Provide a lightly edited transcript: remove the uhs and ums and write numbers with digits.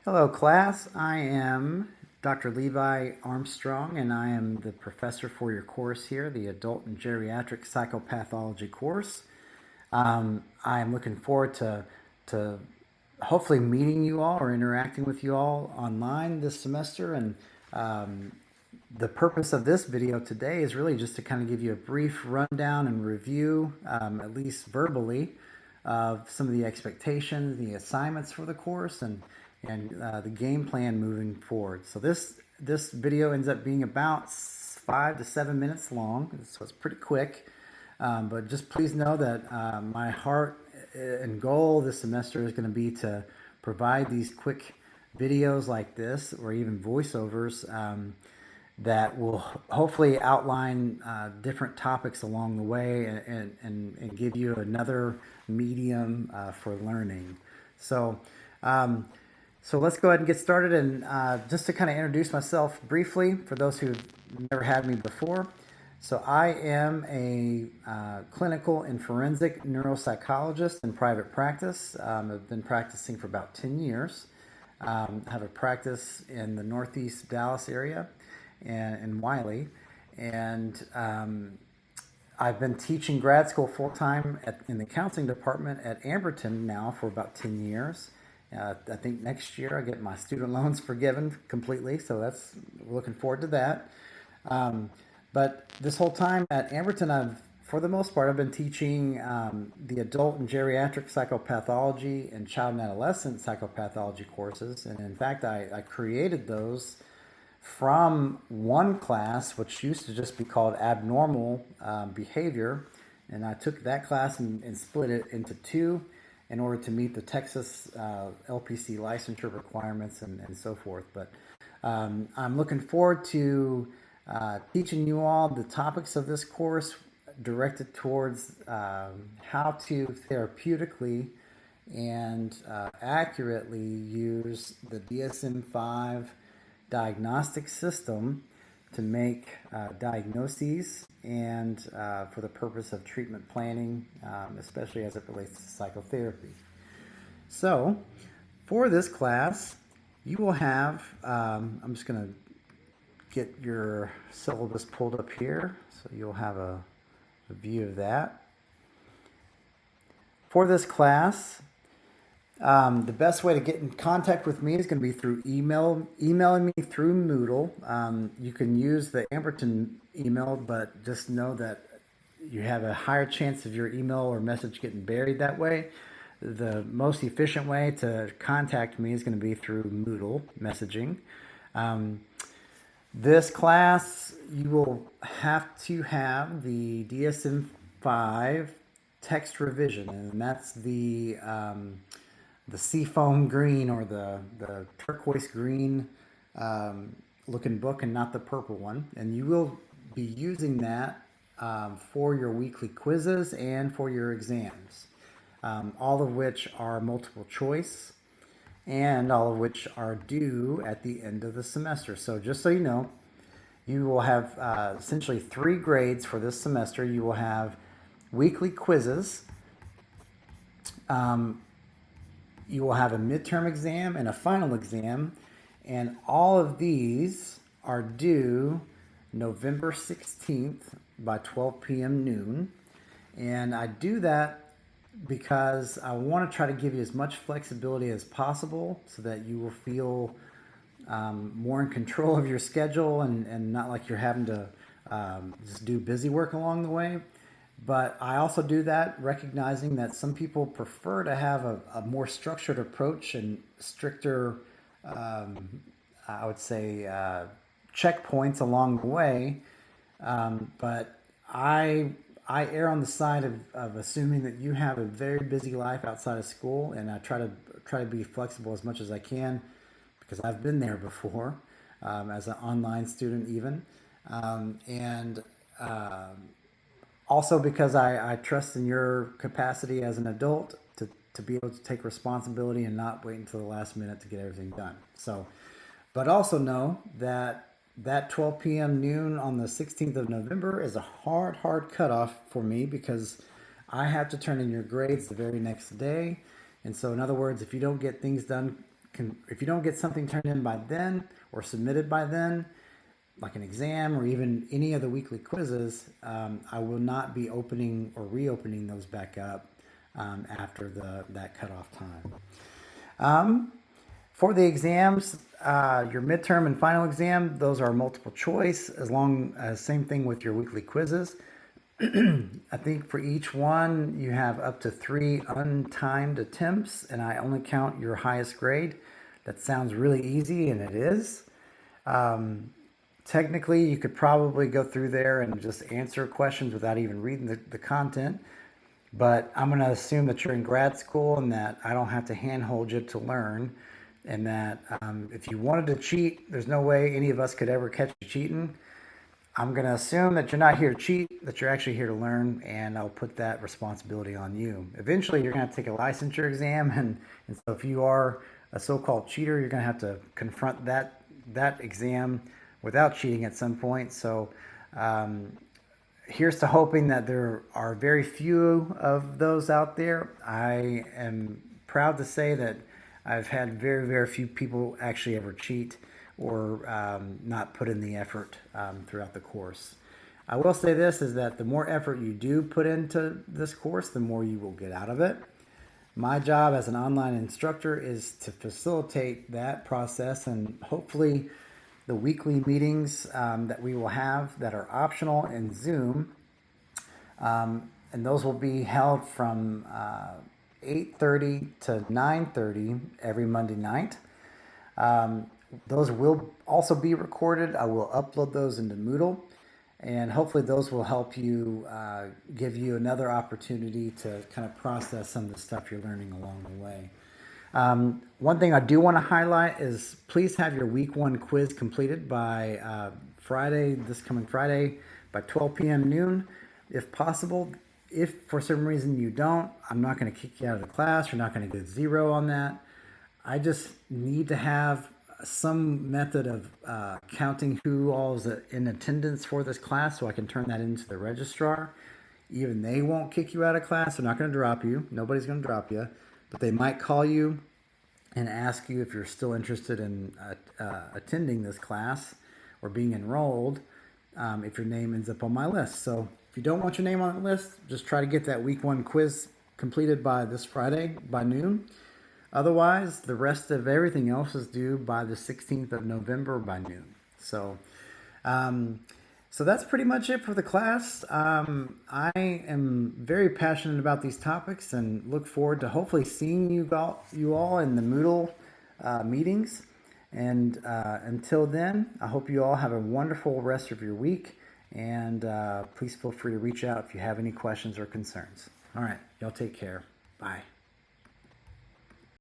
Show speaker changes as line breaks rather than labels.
Hello, class. I am Dr. Levi Armstrong, and I am the professor for your course here, the Adult and Geriatric Psychopathology course. I am looking forward to hopefully meeting you all or interacting with you all online this semester. And the purpose of this video today is really just to kind of give you a brief rundown and review, at least verbally, of some of the expectations, the assignments for the course, and the game plan moving forward. So this video ends up being about 5 to 7 minutes long, so it's pretty quick. But just please know that my heart and goal this semester is going to be to provide these quick videos like this, or even voiceovers, that will hopefully outline different topics along the way, and give you another medium for learning. So let's go ahead and get started. And just to kind of introduce myself briefly for those who've never had me before. So I am a clinical and forensic neuropsychologist in private practice. I've been practicing for about 10 years. I have a practice in the Northeast Dallas area and in Wiley. And I've been teaching grad school full-time in the counseling department at Amberton now for about 10 years. I think next year I get my student loans forgiven completely, so we're looking forward to that. But this whole time at Amberton, for the most part, I've been teaching the adult and geriatric psychopathology and child and adolescent psychopathology courses. And in fact, I created those from one class, which used to just be called abnormal behavior. And I took that class and split it into two in order to meet the Texas LPC licensure requirements and so forth. But I'm looking forward to teaching you all the topics of this course directed towards how to therapeutically and accurately use the DSM-5 diagnostic system to make diagnoses and for the purpose of treatment planning, especially as it relates to psychotherapy. So for this class, you will have, I'm just going to get your syllabus pulled up here, so you'll have a view of that. For this class, the best way to get in contact with me is going to be through emailing me through Moodle. You can use the Amberton email, but just know that you have a higher chance of your email or message getting buried that way. The most efficient way to contact me is going to be through Moodle messaging. This class, you will have to have the DSM-5 text revision, and that's the seafoam green, or the turquoise green looking book, and not the purple one. And you will be using that for your weekly quizzes and for your exams, all of which are multiple choice, and all of which are due at the end of the semester. So just so you know, you will have essentially 3 grades for this semester. You will have weekly quizzes. You will have a midterm exam and a final exam, and all of these are due November 16th by 12 p.m. noon. And I do that because I want to try to give you as much flexibility as possible so that you will feel more in control of your schedule, and not like you're having to just do busy work along the way. But I also do that recognizing that some people prefer to have a more structured approach and stricter, I would say, checkpoints along the way. But I err on the side of assuming that you have a very busy life outside of school, and I try to be flexible as much as I can, because I've been there before, as an online student even, and also because I trust in your capacity as an adult to be able to take responsibility and not wait until the last minute to get everything done. So, but also know that 12 p.m. noon on the 16th of November is a hard cutoff for me, because I have to turn in your grades the very next day. And so in other words, if you don't get things done if you don't get something turned in by then or submitted by then, like an exam or even any of the weekly quizzes, I will not be opening or reopening those back up after that cutoff time. For the exams, your midterm and final exam, those are multiple choice, as long as same thing with your weekly quizzes. I think for each one, you have up to 3 untimed attempts, and I only count your highest grade. That sounds really easy, and it is. Technically, you could probably go through there and just answer questions without even reading the content. But I'm going to assume that you're in grad school and that I don't have to handhold you to learn. And that if you wanted to cheat, there's no way any of us could ever catch you cheating. I'm going to assume that you're not here to cheat, that you're actually here to learn, and I'll put that responsibility on you. Eventually, you're going to take a licensure exam, and so if you are a so-called cheater, you're going to have to confront that exam without cheating at some point. So here's to hoping that there are very few of those out there. I am proud to say that I've had very, very few people actually ever cheat or not put in the effort throughout the course. I will say this, is that the more effort you do put into this course, the more you will get out of it. My job as an online instructor is to facilitate that process, and hopefully the weekly meetings that we will have that are optional in Zoom, and those will be held from 8:30 to 9:30 every Monday night. Those will also be recorded. I will upload those into Moodle, and hopefully those will help you, give you another opportunity to kind of process some of the stuff you're learning along the way. One thing I do want to highlight is please have your week 1 quiz completed by this coming Friday, by 12 p.m. noon, if possible. If for some reason you don't, I'm not going to kick you out of the class. You're not going to get 0 on that. I just need to have some method of counting who all is in attendance for this class so I can turn that into the registrar. Even they won't kick you out of class. They're not going to drop you. Nobody's going to drop you. But they might call you and ask you if you're still interested in attending this class or being enrolled if your name ends up on my list. So if you don't want your name on the list, just try to get that week 1 quiz completed by this Friday by noon. Otherwise, the rest of everything else is due by the 16th of November by noon. So that's pretty much it for the class. I am very passionate about these topics and look forward to hopefully seeing you all in the Moodle meetings. And until then, I hope you all have a wonderful rest of your week. And please feel free to reach out if you have any questions or concerns. All right, y'all take care. Bye.